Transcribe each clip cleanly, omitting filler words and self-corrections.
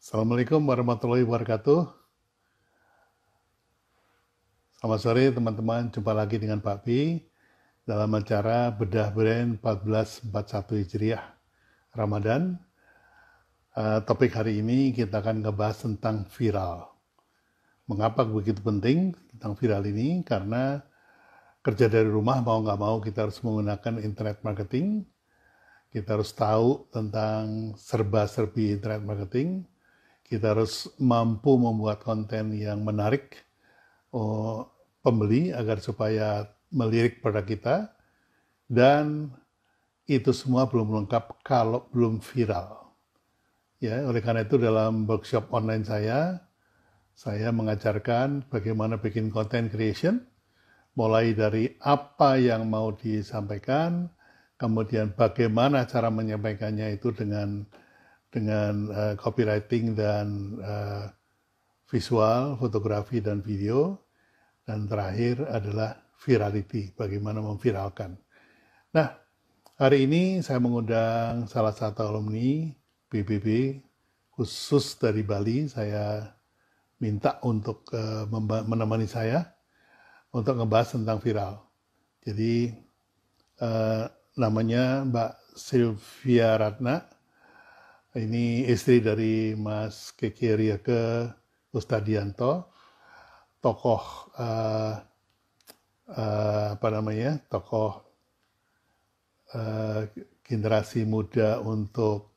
Assalamualaikum warahmatullahi wabarakatuh. Selamat sore teman-teman, jumpa lagi dengan Pak Pi dalam acara Bedah Brand 1441 Hijriah Ramadan. Topik hari ini kita akan ngebahas tentang viral. Mengapa begitu penting tentang viral ini? Karena kerja dari rumah mau nggak mau kita harus menggunakan internet marketing. Kita harus tahu tentang serba-serbi internet marketing. Kita harus mampu membuat konten yang menarik pembeli agar supaya melirik produk kita, dan itu semua belum lengkap kalau belum viral. Ya, oleh karena itu dalam workshop online saya mengajarkan bagaimana bikin content creation, mulai dari apa yang mau disampaikan, kemudian bagaimana cara menyampaikannya itu dengan copywriting dan visual, fotografi dan video, dan terakhir adalah virality, bagaimana memviralkan. Nah, hari ini saya mengundang salah satu alumni BBB khusus dari Bali. Saya minta untuk menemani saya untuk ngebahas tentang viral. Jadi namanya Mbak Sylvia Ratna. Ini istri dari Mas Keke Rieke Ustadianto, tokoh tokoh generasi muda untuk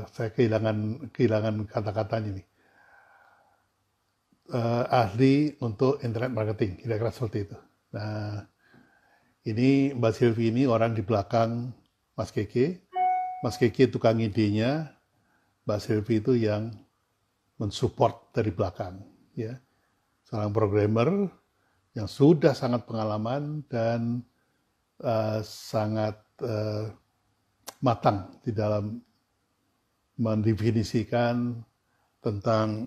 saya kehilangan kata-katanya nih, ahli untuk internet marketing, kira-kira seperti itu. Nah, ini Mbak Sylvie ini orang di belakang Mas Keke. Mas Keke tukang idenya, Mbak Sylvie itu yang mensupport dari belakang, ya. Seorang programmer yang sudah sangat pengalaman dan sangat matang di dalam mendefinisikan tentang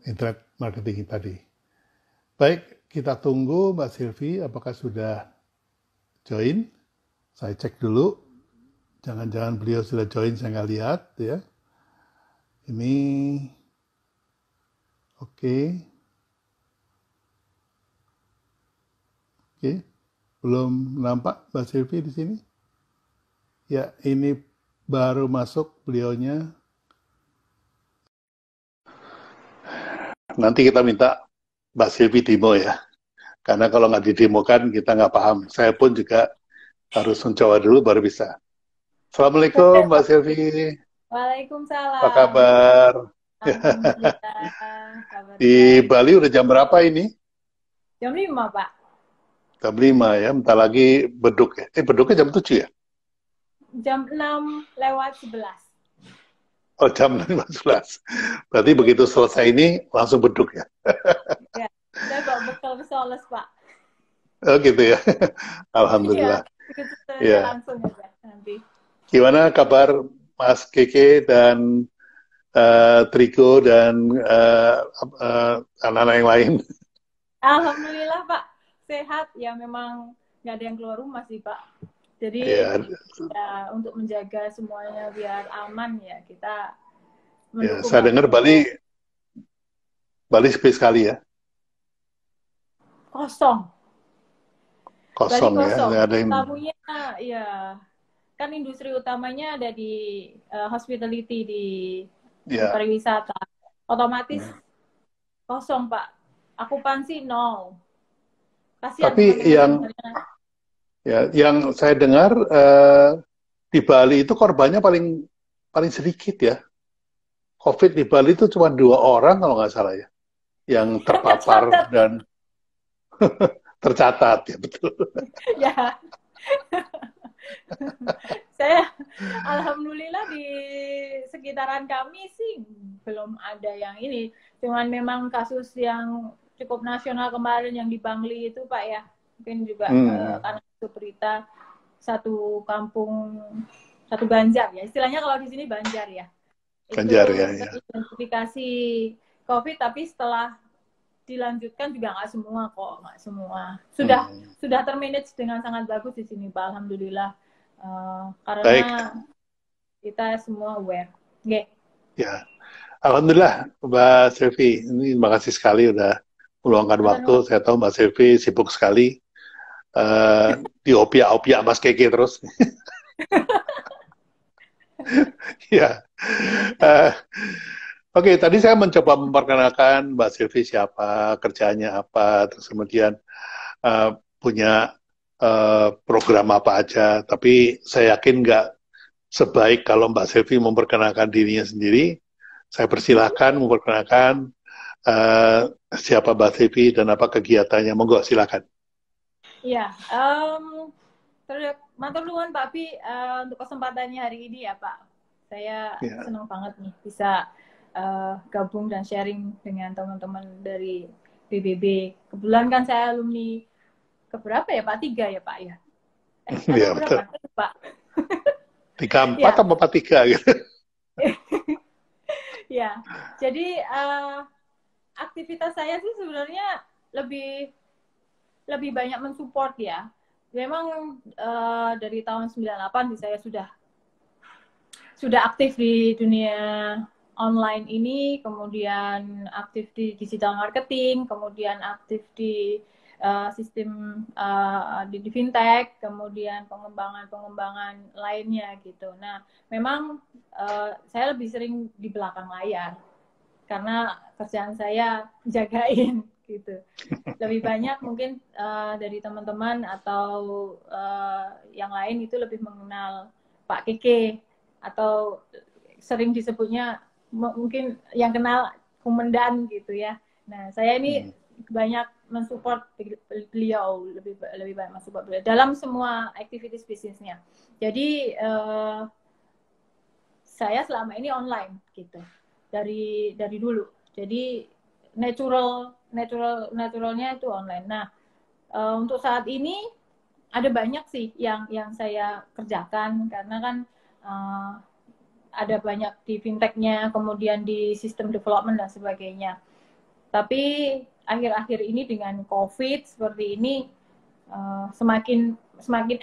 internet marketing tadi. Baik, kita tunggu Mbak Sylvie apakah sudah join. Saya cek dulu, jangan-jangan beliau sudah join, saya nggak lihat ya. Ini oke. Oke, belum nampak Mbak Sylvie di sini. Ya, ini baru masuk beliaunya. Nanti kita minta Mbak Sylvie demo ya. Karena kalau nggak didemokan kita nggak paham. Saya pun juga harus mencoba dulu baru bisa. Assalamualaikum Mbak Sylvie. Apa Waalaikumsalam. kabar? Alhamdulillah, kabar Di baik. Bali udah jam berapa ini? Jam 5, Pak. Jam 5 ya, bentar lagi beduk ya. Beduknya jam 7 ya? Jam 6 lewat 11. Oh, jam 15. Berarti begitu selesai ini langsung beduk ya? Ya, saya bawa bekal pesoles, Pak. Oh gitu ya. Iya, Alhamdulillah. begitu selesai Ya. langsung aja nanti. Gimana kabar Mas Keke dan Triko dan anak-anak yang lain? Alhamdulillah, Pak. Sehat. Ya, memang nggak ada yang keluar rumah sih, Pak. Jadi, Ya, ya, untuk menjaga semuanya biar aman, ya kita ya, mendukung saya lah dengar pokoknya. Bali sepi sekali ya, Kosong. Bali kosong ya, kosong. nggak ada yang, Tamunya, ya, kan industri utamanya ada di hospitality, di ya. pariwisata. Otomatis kosong, Pak. Akupansi nol. Kasihan Tapi teman-teman sebenarnya. yang saya dengar di Bali itu korbannya paling paling sedikit ya. COVID di Bali itu cuma 2 orang kalau nggak salah ya, yang terpapar Tercatat. dan tercatat ya betul. Ya, saya alhamdulillah di sekitaran kami sih belum ada yang ini. Cuman memang kasus yang cukup nasional kemarin yang di Bangli itu, Pak, ya. Mungkin juga Hmm, karena itu berita satu kampung, satu Banjar ya. Istilahnya kalau di sini Banjar ya. Ganjar Itu ya, ya. teridentifikasi COVID, tapi setelah dilanjutkan juga nggak semua kok, nggak semua. Sudah Hmm, sudah termanage dengan sangat bagus di sini, Pak. Alhamdulillah. Karena Baik, kita semua aware. Oke. ya. Alhamdulillah, Mbak Silvi. Ini terima kasih sekali udah meluangkan waktu. Saya tahu Mbak Silvi sibuk sekali di opiak-opiak Mas Keke terus. Ya. Eh, Oke, tadi saya mencoba memperkenalkan Mbak Silvi siapa, kerjanya apa, terus kemudian punya program apa aja. Tapi saya yakin nggak sebaik kalau Mbak Silvi memperkenalkan dirinya sendiri. Saya persilahkan memperkenalkan siapa Mbak Silvi dan apa kegiatannya. Monggo, silakan. Iya, matur nuwun Pak Pi untuk kesempatannya hari ini ya Pak. Saya Ya. senang banget nih bisa gabung dan sharing dengan teman-teman dari BBB. Kebetulan kan saya alumni keberapa ya Pak? 3 ya Pak ya? Atau Ya, betul. berapa? Pak? 34 Ya, atau 43 gitu. ya. Jadi aktivitas saya sih sebenarnya lebih banyak mensupport ya. Memang dari tahun 98 saya sudah aktif di dunia online ini, kemudian aktif di digital marketing, kemudian aktif di sistem di fintech, kemudian pengembangan lainnya gitu. Nah, memang saya lebih sering di belakang layar karena kerjaan saya jagain gitu. Lebih banyak mungkin dari teman-teman atau yang lain itu lebih mengenal Pak Keke atau sering disebutnya mungkin yang kenal komandan gitu ya. Nah, saya ini banyak mensupport beliau, lebih banyak mensupport beliau dalam semua aktivitas bisnisnya. Jadi saya selama ini online gitu dari dulu. Jadi naturalnya itu online. Nah, untuk saat ini ada banyak sih yang saya kerjakan karena kan ada banyak di fintechnya, kemudian di sistem development dan sebagainya. Tapi akhir-akhir ini dengan COVID seperti ini semakin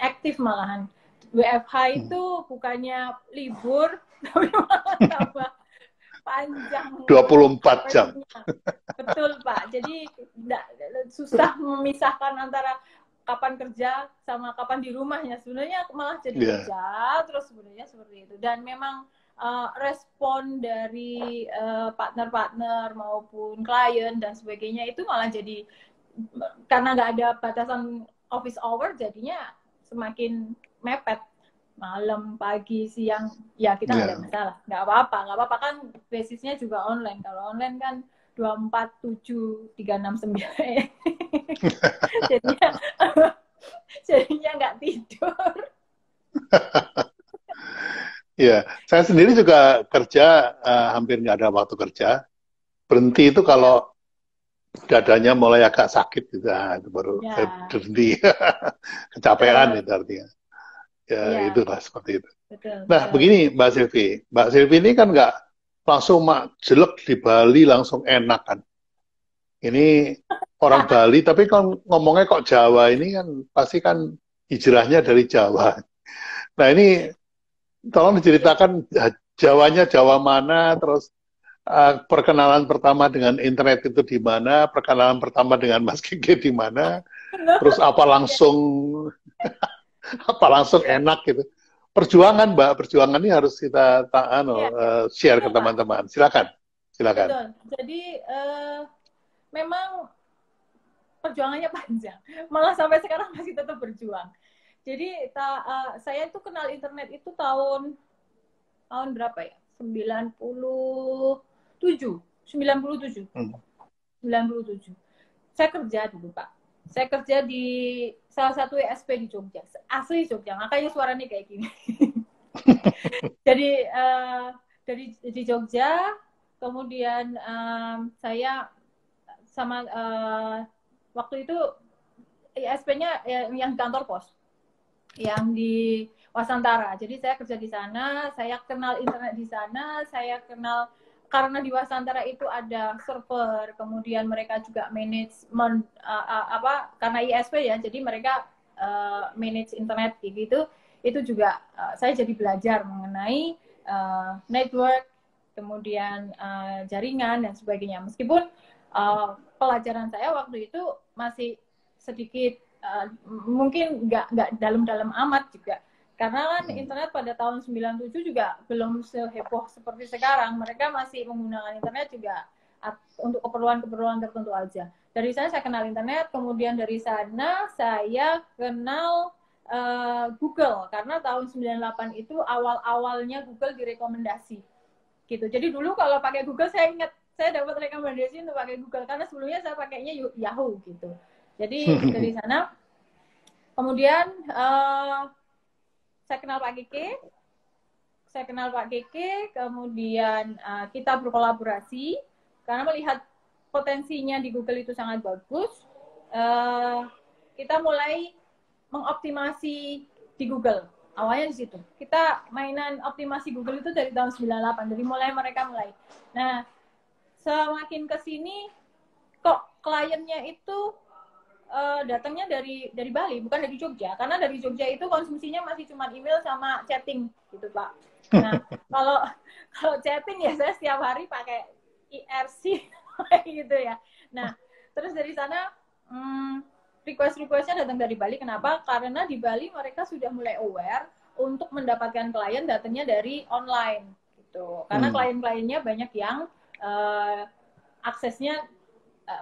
aktif malahan. WFH itu bukannya libur, tapi malah tambah panjang 24 jam. Betul Pak. Jadi susah memisahkan antara kapan kerja sama kapan di rumahnya. Sebenarnya malah jadi kerja terus sebenarnya seperti itu. Dan memang respon dari partner-partner maupun klien dan sebagainya itu malah jadi karena nggak ada batasan office hour jadinya semakin mepet. Malam, pagi, siang, ya kita nggak ada masalah. Nggak apa-apa kan basisnya juga online. Kalau online kan 24/7/369 jadinya nggak tidur. Ya, saya sendiri juga kerja hampir nggak ada waktu kerja. Berhenti itu kalau dadanya mulai agak sakit gitu, itu baru saya berhenti. Kecapean itu artinya. Ya, itulah seperti itu. Nah, begini Mbak Silvi. Mbak Silvi ini kan nggak langsung jelek di Bali langsung enak kan. Ini orang Bali, tapi kan ngomongnya kok Jawa ini kan pasti kan hijrahnya dari Jawa. Nah ini tolong diceritakan Jawanya Jawa mana, terus perkenalan pertama dengan internet itu di mana, perkenalan pertama dengan Mas Kiki di mana, terus apa langsung enak gitu. Perjuangan Mbak, perjuangan ini harus kita share ke teman-teman. Silakan. Betul. Jadi memang perjuangannya panjang. Malah sampai sekarang masih tetap berjuang. Jadi saya itu kenal internet itu tahun berapa ya? 97. 97. Saya kerja dulu, Pak. Saya kerja di salah satu ESP di Jogja. Asli Jogja, makanya suaranya kayak gini. Jadi di Jogja, kemudian saya sama waktu itu ISP-nya yang kantor pos, yang di Wasantara. Jadi saya kerja di sana, saya kenal internet di sana, saya kenal karena di Wasantara itu ada server, kemudian mereka juga manajemen karena ISP ya, jadi mereka manage internet gitu. itu juga saya jadi belajar mengenai network, kemudian jaringan dan sebagainya. Meskipun pelajaran saya waktu itu masih sedikit mungkin nggak dalam-dalam amat juga. Karena kan internet pada tahun 97 juga belum seheboh seperti sekarang. Mereka masih menggunakan internet juga untuk keperluan-keperluan tertentu aja. Dari sana saya kenal internet, kemudian dari sana saya kenal Google. Karena tahun 98 itu awal-awalnya Google direkomendasi. Gitu. Jadi dulu kalau pakai Google saya ingat saya dapat rekomendasi untuk pakai Google karena sebelumnya saya pakainya Yahoo gitu. Jadi dari sana kemudian saya kenal Pak Keke, kemudian kita berkolaborasi karena melihat potensinya di Google itu sangat bagus. Kita mulai mengoptimasi di Google. Awalnya di situ. Kita mainan optimasi Google itu dari tahun 98. Jadi mereka mulai. Nah, semakin ke sini kok kliennya itu datangnya dari Bali, bukan dari Jogja. Karena dari Jogja itu konsumsinya masih cuma email sama chatting gitu, Pak. Nah, kalau chatting ya saya setiap hari pakai IRC gitu ya. Nah, terus dari sana request-requestnya datang dari Bali. Kenapa? Karena di Bali mereka sudah mulai aware untuk mendapatkan klien datangnya dari online gitu. Karena klien-kliennya banyak yang aksesnya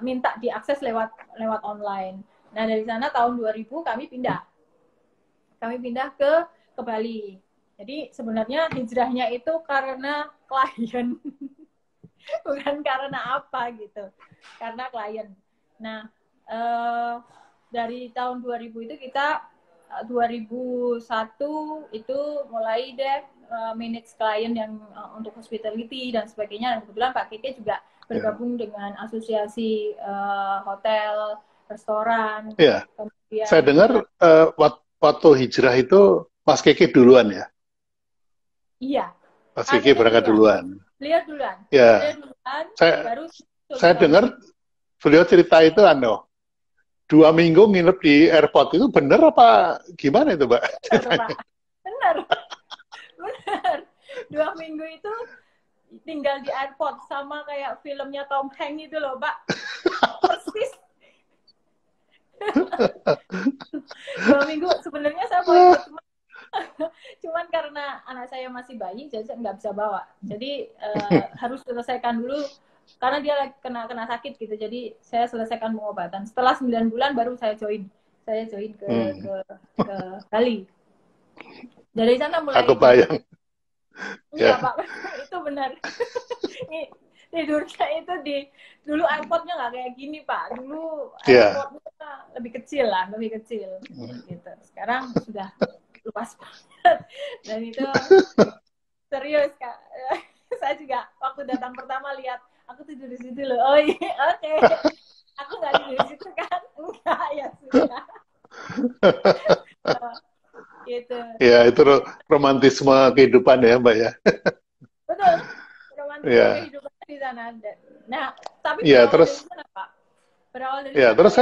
minta diakses lewat online. Nah, dari sana tahun 2000 kami pindah ke Bali. Jadi sebenarnya hijrahnya itu karena klien. Bukan karena apa gitu. Karena klien. Nah, dari tahun 2000 itu kita 2001 itu mulai deh manage klien yang untuk hospitality dan sebagainya. Dan kebetulan Pak Keke juga bergabung dengan asosiasi hotel, restoran. Iya. Kemudian Saya dengar waktu hijrah itu Mas Keke duluan ya? Iya. Mas Keke berangkat duluan. Beliau duluan. Ya. Beliau duluan, baru saya dengar beliau cerita itu 2 minggu nginep di airport itu bener apa gimana itu, Mbak? Bener. 2 minggu itu tinggal di airport sama kayak filmnya Tom Hanks itu loh, Pak. Persis. 2 minggu sebenarnya saya mau ikut cuman karena anak saya masih bayi jadi saya nggak bisa bawa. Jadi harus selesaikan dulu karena dia kena sakit gitu. Jadi saya selesaikan pengobatan. Setelah 9 bulan baru saya join ke Bali. Dari sana mulai. Aku bayang. Iya, Pak. Itu benar. Tidurnya itu dulu airportnya nggak kayak gini, Pak. Dulu airportnya lebih kecil. Gitu. Sekarang sudah luas banget. Dan itu serius, Kak. Saya juga waktu datang pertama lihat aku tidur di situ loh. Oh iya, oke. Aku nggak tidur di situ kan? Enggak, ya sudah. Gitu. Ya, itu romantisme kehidupan ya, Mbak ya. Betul. Romantisme kehidupan di sana ada. Nah, tapi terus dari sana, Pak. Berawal dari sana. Terus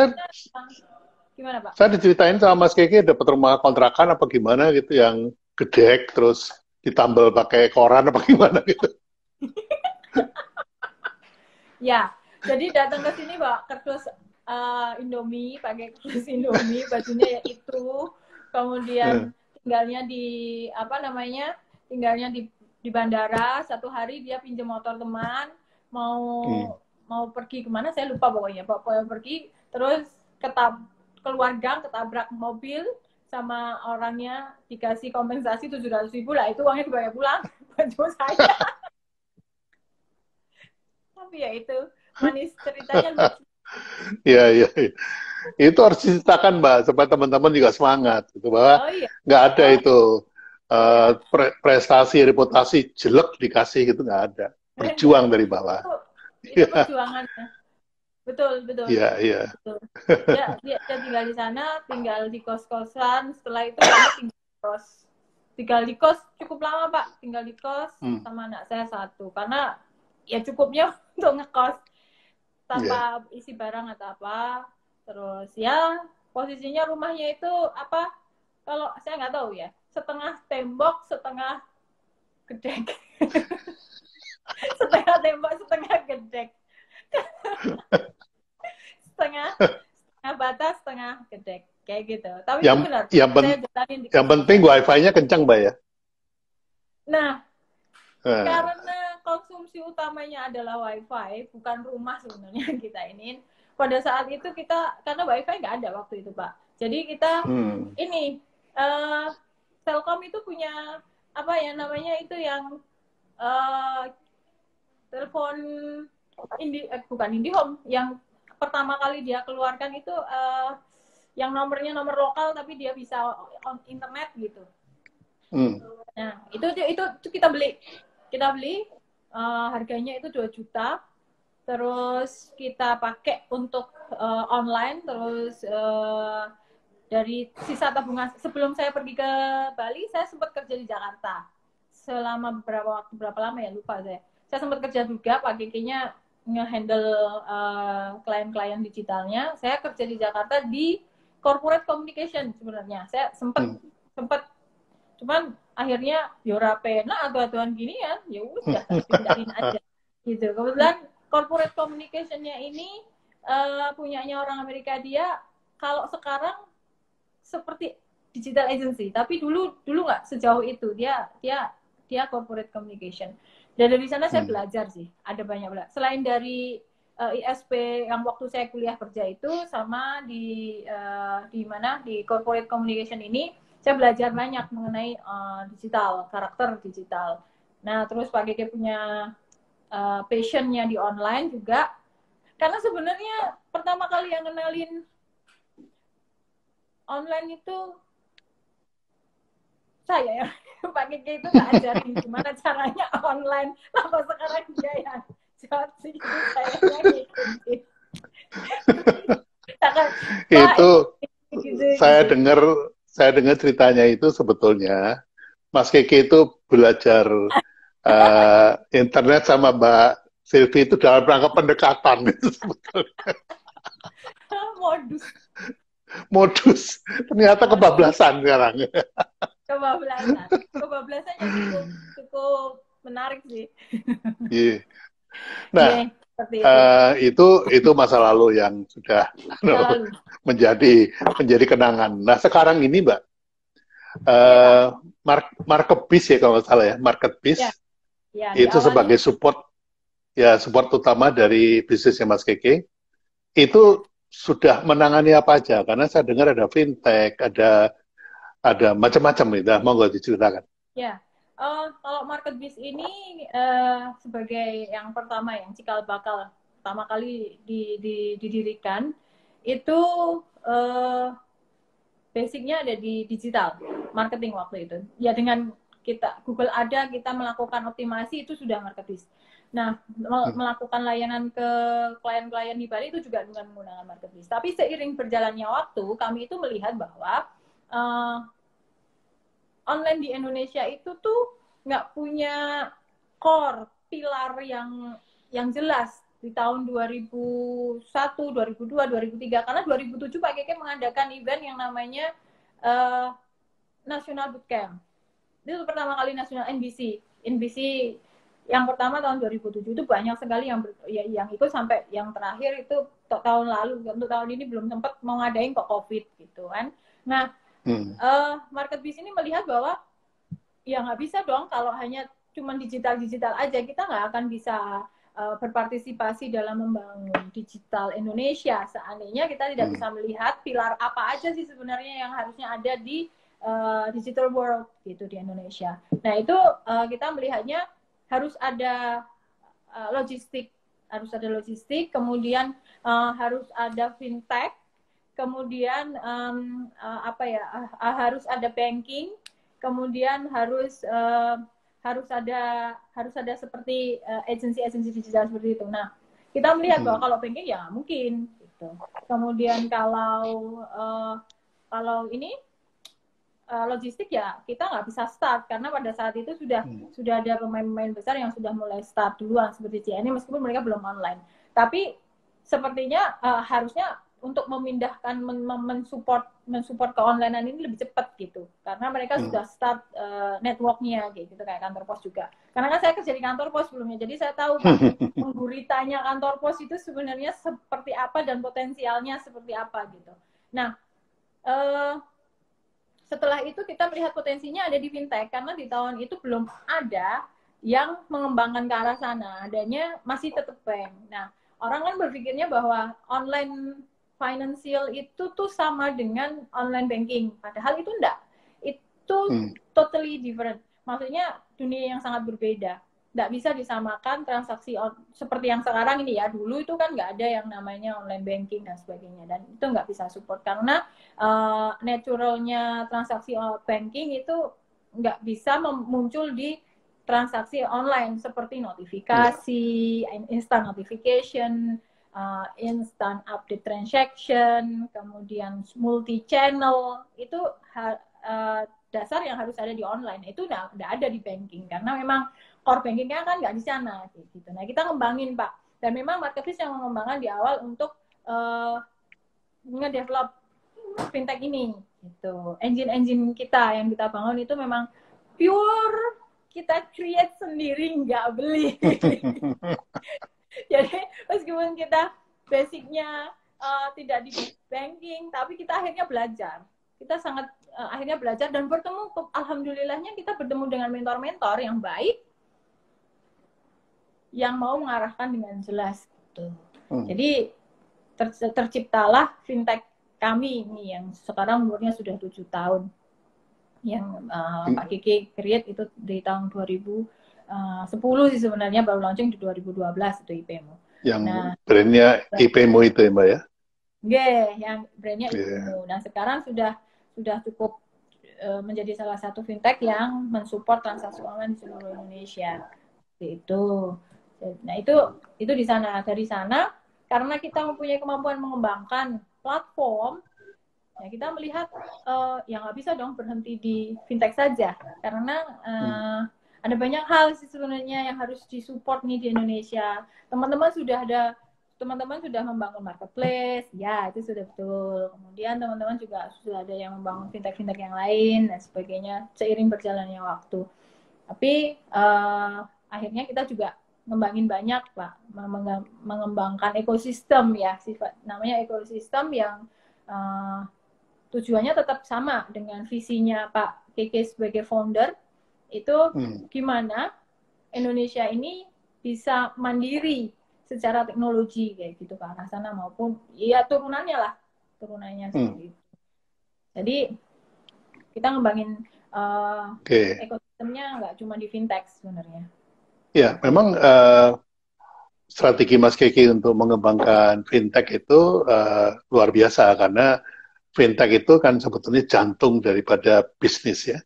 gimana, Pak? Saya diceritain sama Mas Keke dapat rumah kontrakan apa gimana gitu yang gedek terus ditambal pakai koran apa gimana gitu. Ya, jadi datang ke sini bawa kardus Indomie, pakai kardus Indomie, bajunya ya itu. Kemudian tinggalnya di bandara. 1 hari dia pinjam motor teman, mau pergi kemana saya lupa pokoknya pergi terus keluar gang ketabrak mobil sama orangnya, dikasih kompensasi 700.000 lah, itu uangnya dibawa pulang baju saya. Tapi ya itu manis ceritanya lucu. Iya. Itu harus diceritakan, Mbak, supaya teman-teman juga semangat gitu, bahwa nggak ada itu prestasi, reputasi jelek dikasih gitu, nggak ada. Berjuang dari bawah. Itu perjuangannya. Betul. Iya. Betul. Dia tinggal di sana, tinggal di kos-kosan. Setelah itu kami tinggal di kos cukup lama, Pak. Tinggal di kos sama anak saya 1. Karena ya cukupnya untuk ngekos tanpa isi barang atau apa. Terus ya posisinya rumahnya itu apa? Kalau saya nggak tahu ya. setengah tembok, setengah gedek. Setengah tembok, setengah gedek. setengah batas, setengah gedek. Kayak gitu. Tapi itu benar. Yang penting wifi-nya kencang, Mbak ya? Nah, karena konsumsi utamanya adalah wifi, bukan rumah sebenarnya kita ini. Pada saat itu karena wifi nggak ada waktu itu, Pak. Jadi kita Telkom itu punya apa ya namanya itu yang telepon bukan IndiHome, yang pertama kali dia keluarkan itu yang nomornya nomor lokal tapi dia bisa on internet gitu. Nah, itu kita beli harganya itu 2 juta. Terus kita pakai untuk online, terus dari sisa tabungan sebelum saya pergi ke Bali, saya sempat kerja di Jakarta selama berapa lama ya, lupa saya. Saya sempat kerja juga, Pak Kiki-nya nge-handle klien-klien digitalnya. Saya kerja di Jakarta di corporate communication sebenarnya. Saya sempat cuman akhirnya yora pena atau-atuan gini ya udah pindahin aja gitu. Kebetulan corporate communication-nya ini punyanya orang Amerika. Dia kalau sekarang seperti digital agency, tapi dulu nggak sejauh itu. Dia corporate communication. Dan dari sana saya belajar sih, ada banyak belajar. Selain dari ISP yang waktu saya kuliah kerja itu, sama di corporate communication ini, saya belajar banyak mengenai digital, karakter digital. Nah, terus Pak Gege punya passionnya di online juga, karena sebenarnya pertama kali yang kenalin online itu saya ya. Pak Gege itu nggak ajarin gimana caranya online, lalu sekarang dia yang jawab sih, saya ngikutin. Itu saya dengar ceritanya itu sebetulnya Mas Keke itu belajar internet sama Mbak Sylvie itu dalam rangka pendekatan itu sebetulnya. Modus. Ternyata kebablasan sekarang. Kebablasannya cukup menarik sih. Yeah. Nah, itu masa lalu yang sudah menjadi kenangan. Nah, sekarang ini Mbak, Marketbiz ya kalau nggak salah ya, Marketbiz itu sebagai support utama dari bisnisnya Mas Keke. Itu sudah menangani apa aja? Karena saya dengar ada fintech, ada macam-macam itu. Monggo diceritakan. Ya, kalau Marketbiz ini sebagai yang pertama, yang cikal bakal pertama kali didirikan, itu basicnya ada di digital marketing waktu itu. Ya dengan Google ada, kita melakukan optimasi, itu sudah Marketbiz. Nah, melakukan layanan ke klien-klien di Bali itu juga dengan menggunakan Marketbiz. Tapi seiring berjalannya waktu, kami itu melihat bahwa online di Indonesia itu tuh nggak punya core, pilar yang jelas di tahun 2001, 2002, 2003. Karena 2007 Pak Keke mengadakan event yang namanya National Bootcamp. Itu pertama kali nasional NBC yang pertama tahun 2007. Itu banyak sekali yang ikut sampai yang terakhir itu tahun lalu. Untuk tahun ini belum sempat mau ngadain kok COVID gitu kan. Nah, Marketbiz ini melihat bahwa ya nggak bisa dong kalau hanya cuma digital aja, kita nggak akan bisa berpartisipasi dalam membangun digital Indonesia. Seandainya kita tidak bisa melihat pilar apa aja sih sebenarnya yang harusnya ada di digital world gitu di Indonesia. Nah itu kita melihatnya harus ada logistik, kemudian harus ada fintech, kemudian harus ada banking, kemudian harus ada seperti agensi digital seperti itu. Nah, kita melihat bahwa kalau banking ya mungkin gitu. Kemudian kalau ini logistik ya kita nggak bisa start karena pada saat itu sudah ada pemain-pemain besar yang sudah mulai start duluan seperti CNI, meskipun mereka belum online. Tapi sepertinya harusnya untuk memindahkan mensupport ke onlinean ini lebih cepat gitu, karena mereka sudah start networknya gitu kayak kantor pos juga. Karena kan saya kerja di kantor pos sebelumnya, jadi saya tahu Pak pengguritanya kantor pos itu sebenarnya seperti apa dan potensialnya seperti apa gitu. Nah, setelah itu kita melihat potensinya ada di fintech, karena di tahun itu belum ada yang mengembangkan ke arah sana, adanya masih tetap bank. Nah, orang kan berpikirnya bahwa online financial itu tuh sama dengan online banking, padahal itu enggak. Itu totally different. Maksudnya dunia yang sangat berbeda. Nggak bisa disamakan transaksi seperti yang sekarang ini ya. Dulu itu kan nggak ada yang namanya online banking dan sebagainya. Dan itu nggak bisa support karena naturalnya transaksi banking itu nggak bisa muncul di transaksi online seperti notifikasi, instant notification, instant update transaction, kemudian multi channel, itu dasar yang harus ada di online. Itu udah ada di banking karena memang core bankingnya kan nggak di sana gitu. Nah, kita ngembangin Pak, dan memang marketplace yang mengembangkan di awal untuk ngedevelop fintech ini gitu. Engine kita yang kita bangun itu memang pure kita create sendiri, nggak beli. Jadi meskipun kita basicnya tidak di banking, tapi kita akhirnya belajar. Kita sangat akhirnya belajar dan bertemu, alhamdulillahnya kita bertemu dengan mentor-mentor yang baik, yang mau mengarahkan dengan jelas. Gitu. Jadi terciptalah fintech kami ini yang sekarang umurnya sudah 7 tahun. Yang Pak Kiki create itu di tahun 2010 sih sebenarnya, baru launching di 2012 itu IPMO. Yang brandnya IPMO itu ya Mbak ya? Yang brandnya IPMO. Nah, sekarang sudah cukup menjadi salah satu fintech yang mensupport transaksi online di seluruh Indonesia. Itu. Nah, itu di sana. Dari sana, karena kita mempunyai kemampuan mengembangkan platform, ya kita melihat ya nggak bisa dong berhenti di fintech saja, karena ada banyak hal sih sebenarnya yang harus disupport nih di Indonesia. Teman-teman sudah membangun marketplace, ya itu sudah betul. Kemudian teman-teman juga sudah ada yang membangun fintech-fintech yang lain dan sebagainya seiring berjalannya waktu. Tapi akhirnya kita juga ngembangin banyak Pak, mengembangkan ekosistem ya, namanya ekosistem yang tujuannya tetap sama dengan visinya Pak Keke sebagai founder, itu gimana Indonesia ini bisa mandiri secara teknologi kayak gitu ke arah sana, maupun ya turunannya seperti itu. Jadi kita ngembangin ekosistemnya nggak cuma di fintech sebenarnya. Ya, memang strategi Mas Keke untuk mengembangkan fintech itu luar biasa, karena fintech itu kan sebetulnya jantung daripada bisnis ya.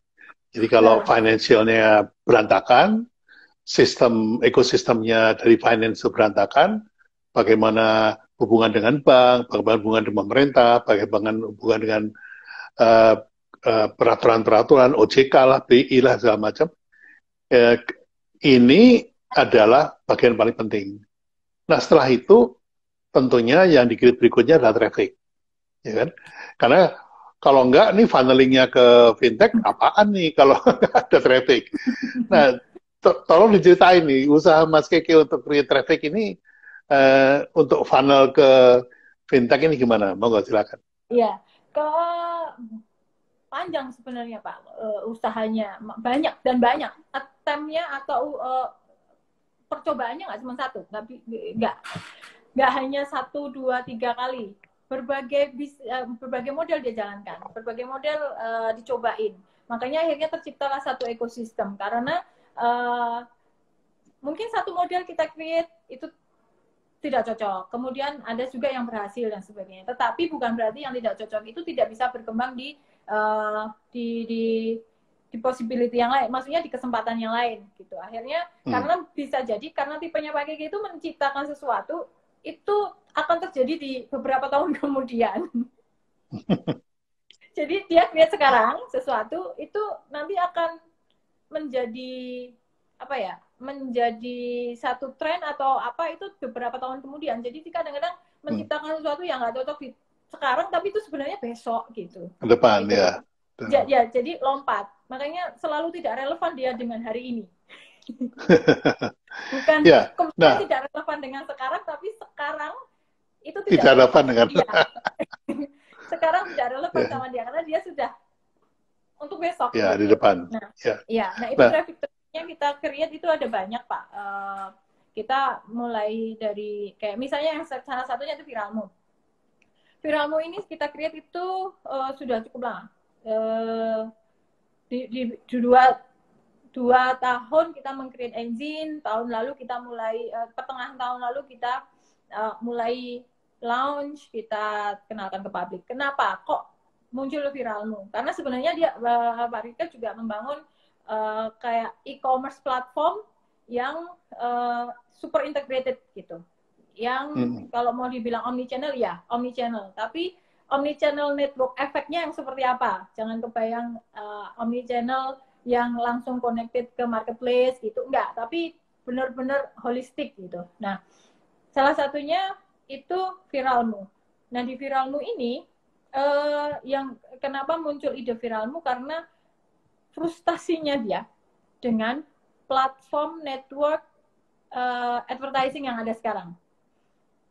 Jadi kalau financialnya berantakan, ekosistemnya dari finance berantakan, bagaimana hubungan dengan bank, bagaimana hubungan dengan pemerintah, bagaimana hubungan dengan peraturan-peraturan, OJK lah, BI lah, segala macam. Ini adalah bagian paling penting. Nah, setelah itu tentunya yang dikira berikutnya adalah traffic. Ya kan? Karena kalau enggak nih funnelingnya ke fintech apaan nih kalau ada traffic. Nah, tolong diceritain nih usaha Mas Keke untuk create traffic ini untuk funnel ke fintech ini gimana? Monggo silakan. Iya, panjang sebenarnya Pak usahanya, banyak attempt-nya atau percobaannya nggak cuma satu, nggak hanya 1, 2, 3 kali. Berbagai model dia jalankan, berbagai model dicobain. Makanya akhirnya terciptalah satu ekosistem, karena mungkin satu model kita create itu tidak cocok, kemudian ada juga yang berhasil dan sebagainya. Tetapi bukan berarti yang tidak cocok itu tidak bisa berkembang di possibility yang lain, maksudnya di kesempatan yang lain gitu. Akhirnya karena bisa jadi karena tipenya Pak Keke itu menciptakan sesuatu itu akan terjadi di beberapa tahun kemudian. Jadi dia create sekarang sesuatu itu nanti akan menjadi apa ya? menjadi satu tren atau apa itu beberapa tahun kemudian. Jadi kadang-kadang menciptakan sesuatu yang nggak cocok di sekarang, tapi itu sebenarnya besok gitu. Ke depan gitu. ya. Ya, jadi lompat. Makanya selalu tidak relevan dia dengan hari ini. Bukan kemudian tidak relevan dengan sekarang, tapi sekarang itu tidak relevan dengan dia. Sekarang tidak relevan sama dia karena dia sudah untuk besok. Ya, di depan. Nah, nah itu traffic-nya kita create itu ada banyak, Pak. Kita mulai dari kayak misalnya yang salah satunya itu Viralmu. Viralmu ini kita create itu sudah cukup lama. Di dua tahun kita meng-create engine. Tahun lalu kita mulai pertengahan tahun lalu kita mulai launch, kita kenalkan ke publik. Kenapa kok muncul Viralmu? Karena sebenarnya dia Pak Rika juga membangun kayak e-commerce platform yang super integrated gitu. Yang kalau mau dibilang omnichannel ya omnichannel, tapi omnichannel network efeknya yang seperti apa? Jangan kebayang omnichannel yang langsung connected ke marketplace gitu, enggak, tapi benar-benar holistik gitu. Nah, salah satunya itu Viralmu. Nah, di Viralmu ini yang kenapa muncul ide Viralmu karena frustasinya dia dengan platform network advertising yang ada sekarang.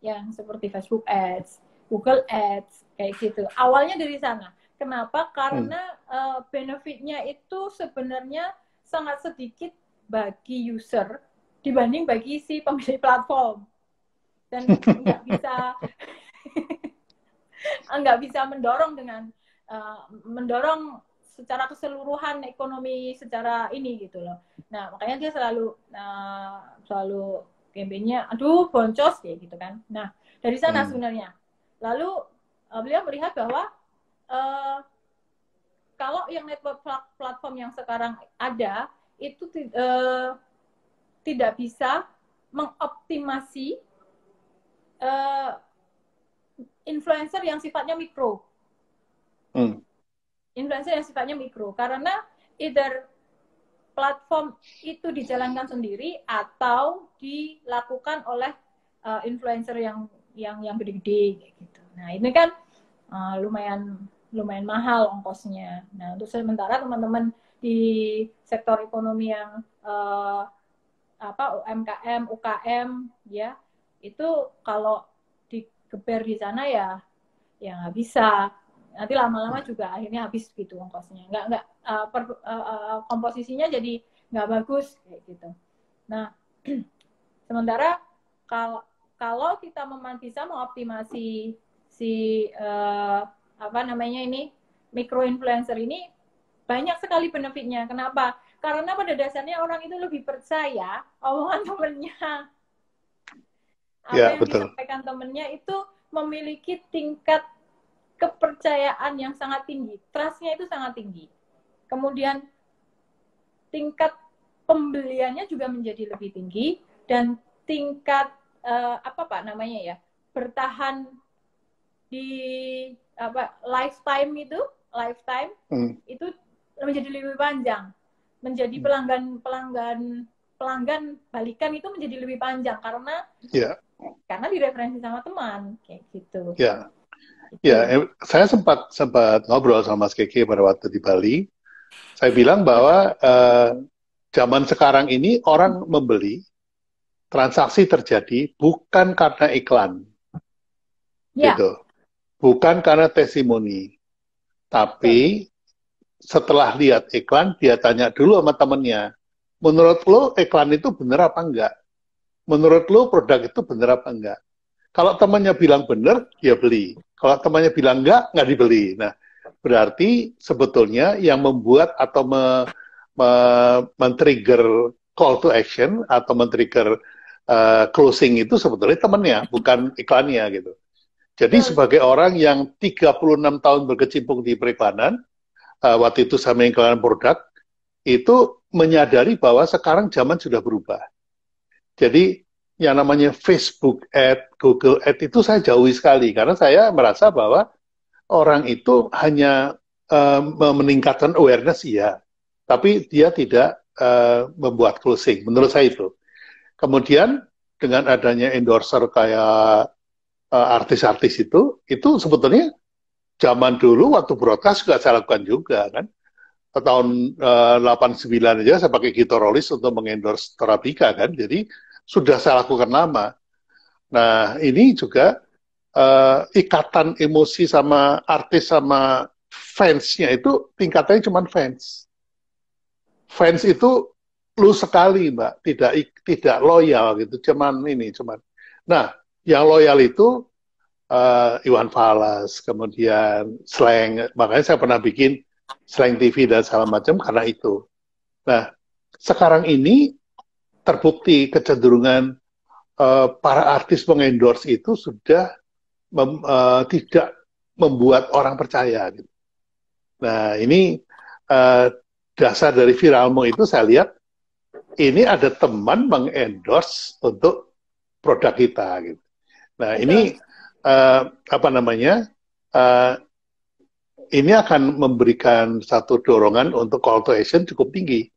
Yang seperti Facebook Ads, Google Ads, kayak gitu. Awalnya dari sana. Kenapa? Karena benefitnya itu sebenarnya sangat sedikit bagi user dibanding bagi si pemilik platform. Dan nggak bisa mendorong dengan mendorong secara keseluruhan ekonomi secara ini gitu loh. Nah, makanya dia selalu campaign-nya aduh boncos kayak gitu kan. Nah, dari sana sebenarnya. Lalu beliau melihat bahwa kalau yang network platform yang sekarang ada itu tidak bisa mengoptimasi influencer yang sifatnya mikro. Influencer yang sifatnya mikro karena either platform itu dijalankan sendiri atau dilakukan oleh influencer yang gede-gede gitu. Nah, ini kan lumayan mahal ongkosnya. Nah, untuk sementara teman-teman di sektor ekonomi yang UMKM, UKM ya, itu kalau digeber di sana ya nggak bisa. Nanti lama-lama juga akhirnya habis gitu ongkosnya. Nggak komposisinya jadi nggak bagus kayak gitu. Nah, sementara kalau kita bisa mengoptimasi si micro influencer ini banyak sekali benefitnya. Kenapa? Karena pada dasarnya orang itu lebih percaya omongan temennya. Apa yang disampaikan temennya itu memiliki tingkat kepercayaan yang sangat tinggi, trust-nya itu sangat tinggi. Kemudian tingkat pembeliannya juga menjadi lebih tinggi dan tingkat bertahan di lifetime itu menjadi lebih panjang. Menjadi pelanggan balikan itu menjadi lebih panjang karena direferensi sama teman kayak gitu. Ya, saya sempat ngobrol sama Mas Keke pada waktu di Bali. Saya bilang bahwa zaman sekarang ini orang membeli, transaksi terjadi bukan karena iklan, gitu, bukan karena testimoni, tapi setelah lihat iklan dia tanya dulu sama temennya, menurut lo iklan itu bener apa enggak? Menurut lo produk itu bener apa enggak? Kalau temannya bilang bener, dia beli. Kalau temannya bilang enggak dibeli. Nah, berarti sebetulnya yang membuat atau men-trigger call to action atau men-trigger closing itu sebetulnya temannya, bukan iklannya gitu. Jadi sebagai orang yang 36 tahun berkecimpung di periklanan, waktu itu sama iklanan produk, itu menyadari bahwa sekarang zaman sudah berubah. Jadi yang namanya Facebook Ad, Google Ad itu saya jauhi sekali karena saya merasa bahwa orang itu hanya meningkatkan awareness ya, tapi dia tidak membuat closing. Menurut saya itu. Kemudian dengan adanya endorser kayak artis-artis itu sebetulnya zaman dulu waktu broadcast juga saya lakukan juga kan. Tahun 89 aja saya pakai Gitorolis untuk mengendorse Torabika kan. Jadi sudah saya lakukan lama. Nah, ini juga ikatan emosi sama artis sama fansnya itu tingkatannya cuma fans. Fans itu lu sekali, Mbak, tidak loyal gitu, cuman. Nah, yang loyal itu Iwan Fals, kemudian Slang, makanya saya pernah bikin Slang TV dan segala macam karena itu. Nah, sekarang ini terbukti kecenderungan para artis mengendorse itu sudah tidak membuat orang percaya. Gitu. Nah, ini dasar dari viralmu itu saya lihat ini ada teman mengendorse untuk produk kita. Gitu. Nah, Betul. ini apa namanya? Ini akan memberikan satu dorongan untuk call to action cukup tinggi.